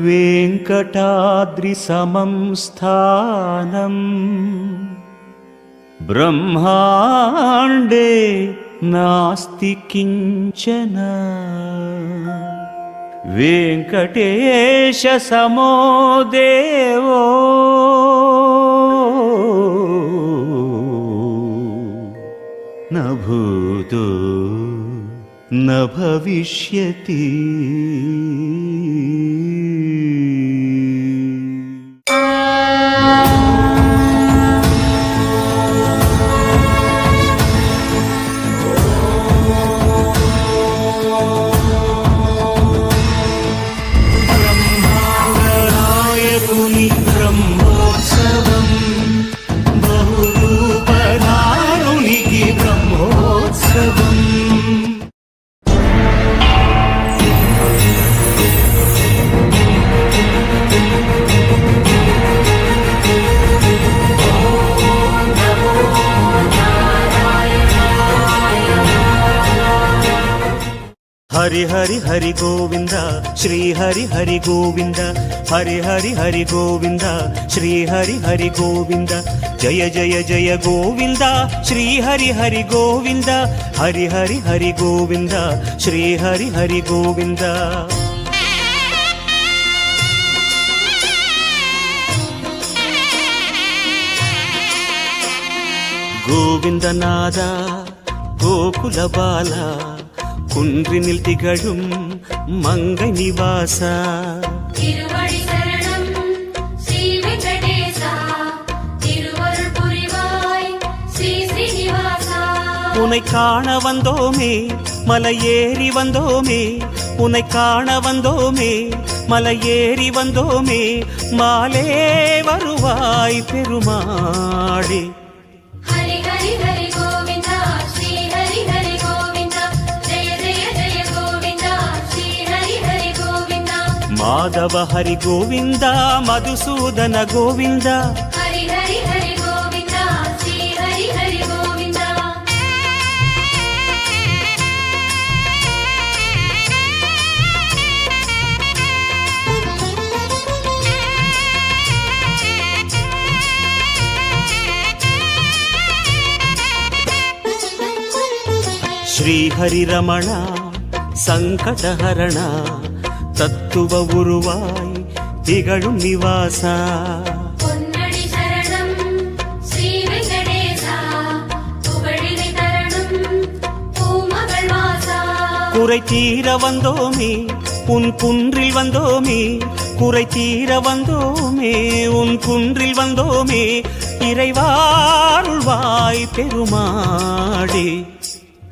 वेङ्कटाद्रि समं स्थानं ब्रह्माण्डे नास्ति किञ्चन वेङ्कटेश समो देवो न भूतो न भविष्यति। हरि हरि हरि गोविंद श्री हरि हरि गोविंद हरि हरि हरि गोविंद श्री हरि हरि गोविंद जय जय जय गोविंद श्री हरि हरि गोविंद हरि हरि हरि गोविंद श्री हरि हरि गोविंद। गोविंद नादा गोकुल बाला குன்றினில் திகழும் மங்கை நிவாசா திருவடி சரணம் ஸ்ரீ வெங்கடேசா திருவருள் புரிவாய் ஸ்ரீ ஸ்ரீனிவாசா உன்னை காண வந்தோமே மலை ஏறி வந்தோமே உன்னை காண வந்தோமே மலை ஏறி வந்தோமே மாலே வருவாய் பெருமாளே। ஹரி ஹரி ஹரி கோவிந்தா ஸ்ரீ ஹரி ஹரி கோவிந்தா ஜெய ஜெய ஜெய கோவிந்தா ஸ்ரீ ஹரி ஹரி கோவிந்தா மாதவ ஹரி கோவிந்தா மதுசூதன கோவிந்தா ஹரி ஹரி ஹரி கோவிந்தா ஸ்ரீ ஹரி ஹரி கோவிந்தா। ஸ்ரீ ஹரி ரமணா சங்கடஹரணா தத்துவ உருவாய் திகழும் நிவாசா பொன்னடி சரணம் ஸ்ரீ வெங்கடேசா புகழினை தரணும் பூமகள் வாசா குறை தீர வந்தோமே உன் குன்றில் வந்தோமே குறை தீர வந்தோமே உன் குன்றில் வந்தோமே இறைவாருள்வாய் பெருமாளே।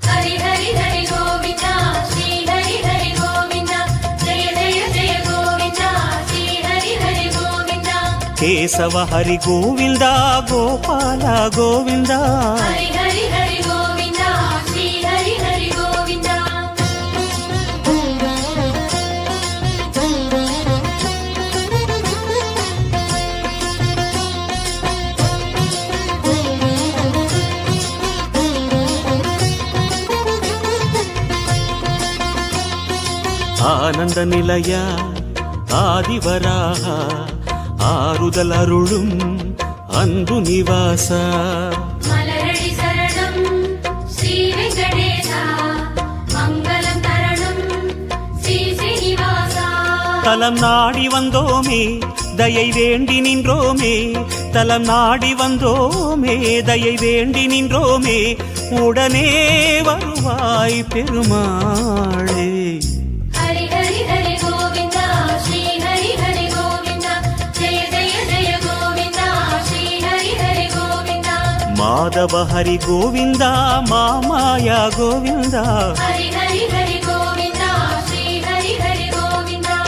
ஹரி ஹரி ஹரி கோவிந்தா ஸ்ரீ ஹரி ஹரி கோவிந்தா ஜெய ஜெய ஜெய கோவிந்தா ஸ்ரீ ஹரி ஹரி கோவிந்தா கேசவ ஹரி கோவிந்தா கோபால கோவிந்தா ஹரி ஹரி ஹரி கோவிந்தா ஸ்ரீ ஹரி ஹரி கோவிந்தா। ஆனந்த நிலையா ஆதிவராக ஆறுதல் அருளும் அன்பு நிவாசா மலரடி சரணம் ஸ்ரீ வெங்கடேசா மங்களம் தரணும் ஸ்ரீ ஸ்ரீனிவாசா தலம் நாடி வந்தோமே தயை வேண்டி நின்றோமே தலம் நாடி வந்தோமே தயை வேண்டி நின்றோமே உடனே வருவாய் பெருமாளே। ஹரி ஹரி ஹரி கோவிந்தா ஸ்ரீ ஹரி ஹரி கோவிந்தா ஜெய ஜெய ஜெய கோவிந்தா ஸ்ரீ ஹரி ஹரி கோவிந்தா மாதவ ஹரி கோவிந்தா மாமாயா கோவிந்தா ஹரி ஹரி ஹரி கோவிந்தா ஸ்ரீ ஹரி ஹரி கோவிந்தா।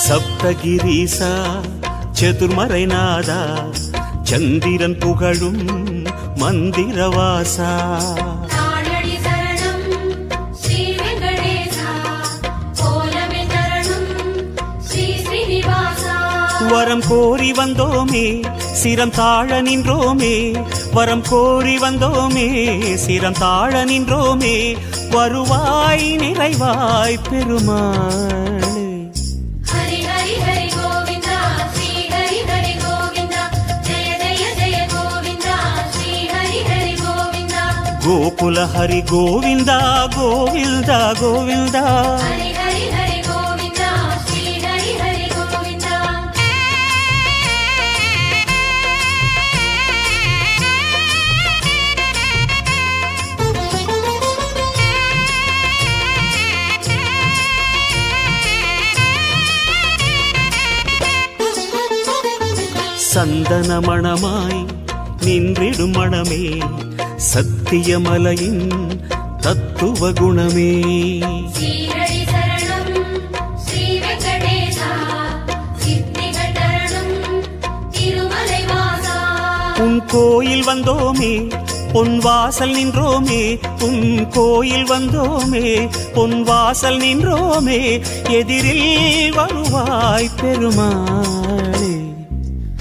சப்தகிரீசா சதுர்மறைநாதா சந்திரன் புகழும் மந்திரவாசா தாழடி சரணம் ஸ்ரீ வெங்கடேசா கோலமே தரணும் வரம் கோரி வந்தோமே சிரம் தாழ நின்றோமே வரம் கோரி வந்தோமே சிரம் தாழ நின்றோமே வருவாய் நிறைவாய் பெருமாளே ஹரி ஹரி ஹரி கோவிந்தா ஸ்ரீ ஹரி ஹரி கோவிந்தா ஜெய ஜெய ஜெய கோவிந்தா ஸ்ரீ ஹரி ஹரி கோவிந்தா கோகுல ஹரி கோவிந்தா கோவிந்தா கோவிந்தா ஹரி ஹரி ஹரி கோவிந்தா ஸ்ரீ ஹரி ஹரி கோவிந்தா சந்தன மணமாய் நின்றிடும் மணமே சத்தியமலையின் தத்துவ குணமே ஸ்ரீஹரி சரணம் ஸ்ரீ வெங்கடேசா சித்திகள் தரணும் திருமலை வாசா உன் கோயில் வந்தோமே பொன் வாசல் நின்றோமே உன் கோயில் வந்தோமே பொன் வாசல் நின்றோமே எதிரில் வருவாய் பெருமாளே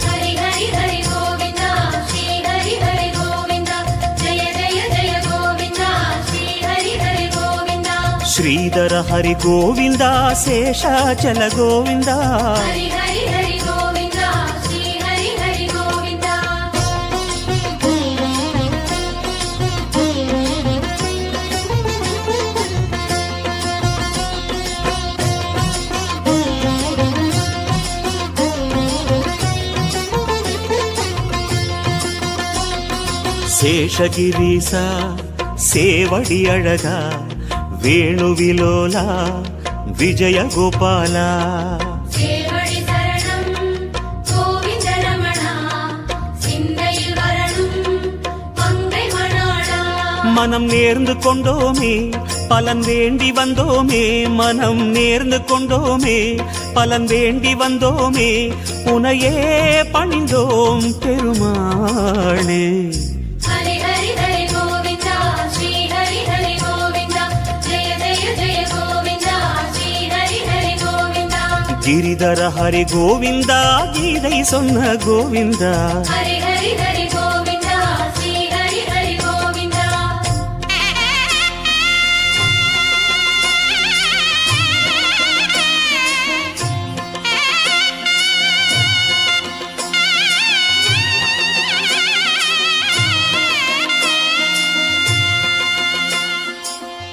ஹரி ஹரி ஹரி கோவிந்தா ஸ்ரீ ஹரி ஹரி கோவிந்தா ஜெய ஜெய ஜெய கோவிந்தா ஸ்ரீ ஹரி ஹரி கோவிந்தா ஸ்ரீதர ஹரி கோவிந்தா சேஷாச்சல கோவிந்தா ஹரி ஹரி ஹரி கோவிந்தா ஸ்ரீ ஹரி ஹரி கோவிந்தா சேஷகிரீசா சேவடி அழகா வேணுவிலோலா விஜய கோபாலா சேவடி சரணம் கோவிந்த ரமணா சிந்தையில் வரணும் மங்கை மணாளா மனம் நேர்ந்து கொண்டோமே பலன் வேண்டி வந்தோமே மனம் நேர்ந்து கொண்டோமே பலன் வேண்டி வந்தோமே உனையே பணிந்தோம் பெருமாளே ஹரி ஹரி ஹரி கோவிந்தா ஸ்ரீ ஹரி ஹரி கோவிந்தா ஜெய ஜெய ஜெய கோவிந்தா ஸ்ரீ ஹரி ஹரி கோவிந்தா கிரிதர ஹரி கோவிந்தா கீதை சொன்ன கோவிந்தா ஹரி ஹரி ஹரி கோவிந்தா ஸ்ரீ ஹரி ஹரி கோவிந்தா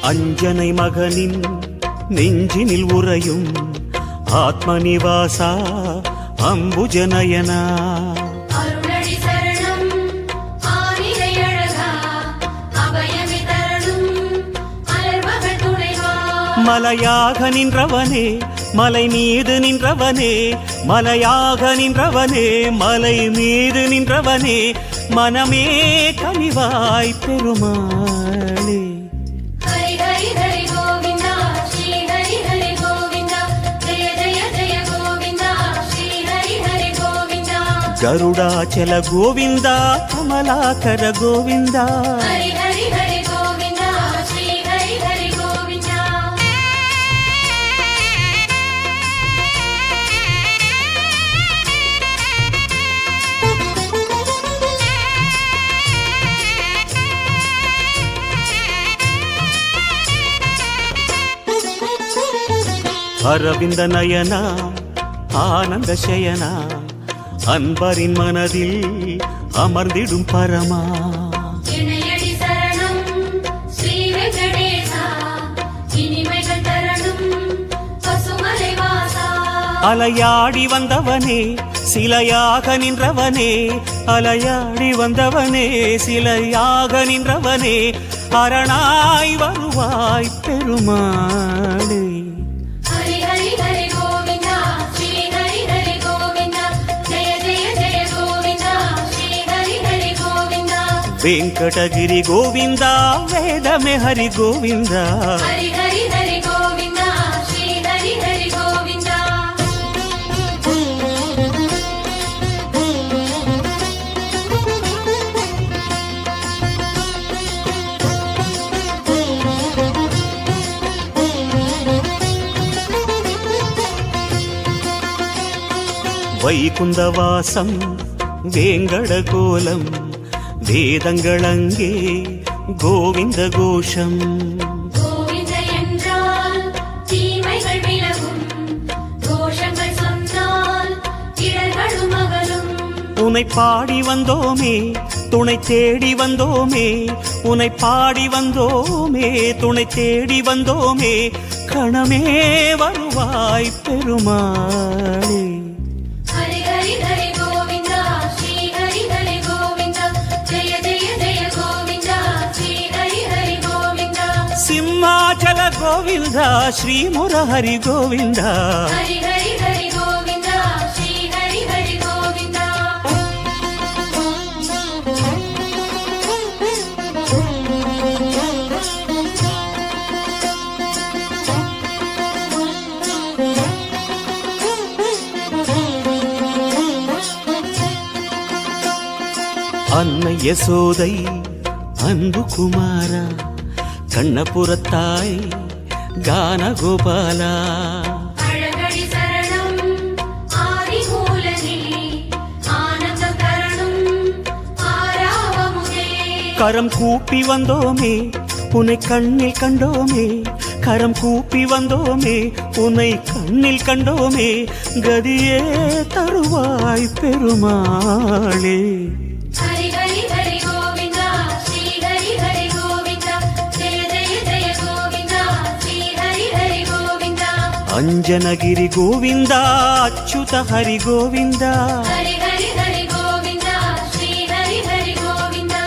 அஞ்சனை மகனின் நெஞ்சினில் உறையும் ஆத்மநிவாசா அம்புஜனயனா அருளடி சரணம் ஆனிலை அழகா அபயமி தரணும் அலர்மகள் துணைவா மலையாக நின்றவனே மலை மீது நின்றவனே மலையாக நின்றவனே மலை மீது நின்றவனே மனமே கனிவாய் பெருமாளே ஹரி ஹரி ஹரி கோவிந்தா ஸ்ரீ ஹரி ஹரி கோவிந்தா ஜெய ஜெய ஜெய கோவிந்தா ஸ்ரீ ஹரி ஹரி கோவிந்தா கருடாச்சல கோவிந்தா கமலாகர கோவிந்தா ஹரி ஹரி ஹரி கோவிந்தா ஸ்ரீ ஹரி ஹரி கோவிந்தா அரவிந்த நயனா ஆனந்த சயனா அன்பரின் மனதில் அமர்ந்திடும் பரமா இணையடி சரணம் ஸ்ரீ வெங்கடேசா இனிமைகள் தரணும் பசுமலை வாசா அலையாடி வந்தவனே சிலையாக நின்றவனே அலையாடி வந்தவனே சிலையாக நின்றவனே அரணாய் வருவாய் பெருமாளே ஹரி ஹரி ஹரி கோவிந்தா ஸ்ரீ ஹரி ஹரி கோவிந்தா ஜெய ஜெய ஜெய கோவிந்தா ஸ்ரீ ஹரி ஹரி கோவிந்தா வெங்கடகிரி கோவிந்தா வேதமே ஹரி கோவிந்தா ஹரி ஹரி ஹரி கோவிந்தா ஸ்ரீ ஹரி ஹரி கோவிந்தா வைகுந்தவாசம் வேங்கடகோலம் வேதங்களங்கே கோவிந்த கோஷம். கோவிந்த என்றால் தீமைகள் விலகும், தோஷங்கள் சொன்னால் இடர்களும் அகலும். உனை பாடி வந்தோமே துணை தேடி வந்தோமே, உனை பாடி வந்தோமே துணை தேடி வந்தோமே, கணமே வருவாய் பெருமாளே. ஹரி ஹரி ஹரி கோவிந்தா ஸ்ரீ ஹரி ஹரி கோவிந்தா, ஜெய ஜெய ஜெய கோவிந்தா ஸ்ரீ ஹரி ஹரி கோவிந்தா. சிம்மாச்சல கோவிந்தா ஸ்ரீ முரஹரி கோவிந்தா. ஹரி ஹரி ஹரி கோவிந்தா ஸ்ரீ ஹரி ஹரி கோவிந்தா. அன்னை யசோதை அன்பு குமாரா, கண்ணபுரத்தாய் கானகோபாலா. அழகடி சரணம் ஆதிமூலனே, ஆனந்த தரணும் ஆராவமுதே. கரம் கூப்பி வந்தோமே உன்னை கண்ணில் கண்டோமே, கரம் கூப்பி வந்தோமே உன்னை கண்ணில் கண்டோமே, கதியே தருவாய் பெருமாளே. ஹரி ஹரி ஹரி கோவிந்தா ஸ்ரீ ஹரி ஹரி கோவிந்தா, ஜெய ஜெய ஜெய கோவிந்தா ஸ்ரீ ஹரி ஹரி கோவிந்தா. அஞ்சனகிரி கோவிந்தா அச்சுத ஹரி கோவிந்தா. ஹரி ஹரி ஹரி கோவிந்தா ஸ்ரீ ஹரி ஹரி கோவிந்தா.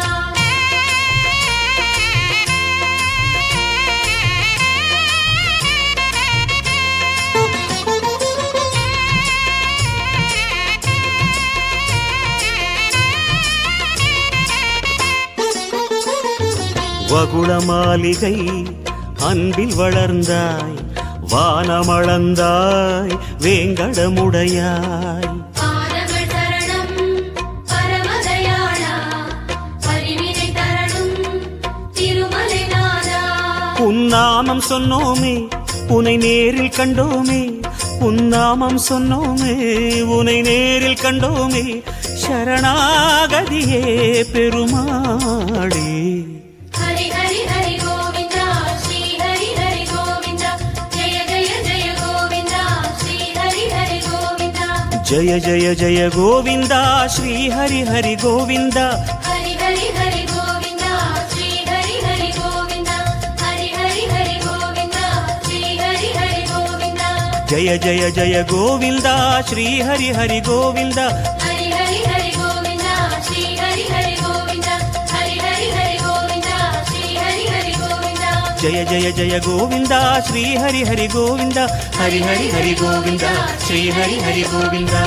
வகுள மாளிகை அன்பில் வளர்ந்தாய், வானமளந்தாய் வேங்கடமுடையாய். பாதங்கள் சரணம் பரமதயாளா, பரிவினை தரணும் திருமலை நாதா. உன்னாமம் சொன்னோமே உனை நேரில் கண்டோமே, உன்னாமம் சொன்னோமே உனை நேரில் கண்டோமே, சரணாகதியே பெருமாளே. ஹரி ஹரி ஹரி கோவிந்தா ஸ்ரீ ஹரி ஹரி கோவிந்தா, ஜெய ஜெய ஜெய கோவிந்தா ஸ்ரீ ஹரி ஹரி கோவிந்தா. ஜய ஜய ஜய கோவிந்தா ஸ்ரீ ஹரி ஹரி கோவிந்தா. ஹரி ஹரி ஹரி கோவிந்தா ஸ்ரீ ஹரி ஹரி கோவிந்தா, ஹரி ஹரி ஹரி கோவிந்தா ஸ்ரீ ஹரி ஹரி கோவிந்தா. ஜய ஜய ஜய கோவிந்தா ஸ்ரீ ஹரி ஹரி கோவிந்தா. ஹரி ஹரி ஹரி கோவிந்தா ஸ்ரீ ஹரி ஹரி கோவிந்தா, ஹரி ஹரி ஹரி கோவிந்தா ஸ்ரீ ஹரி ஹரி கோவிந்தா. ஜய ஜய ஜய கோவிந்தா ஸ்ரீ ஹரி ஹரி கோவிந்தா. ஹரி ஹரி ஹரி கோவிந்தா ஸ்ரீ ஹரி ஹரி கோவிந்தா.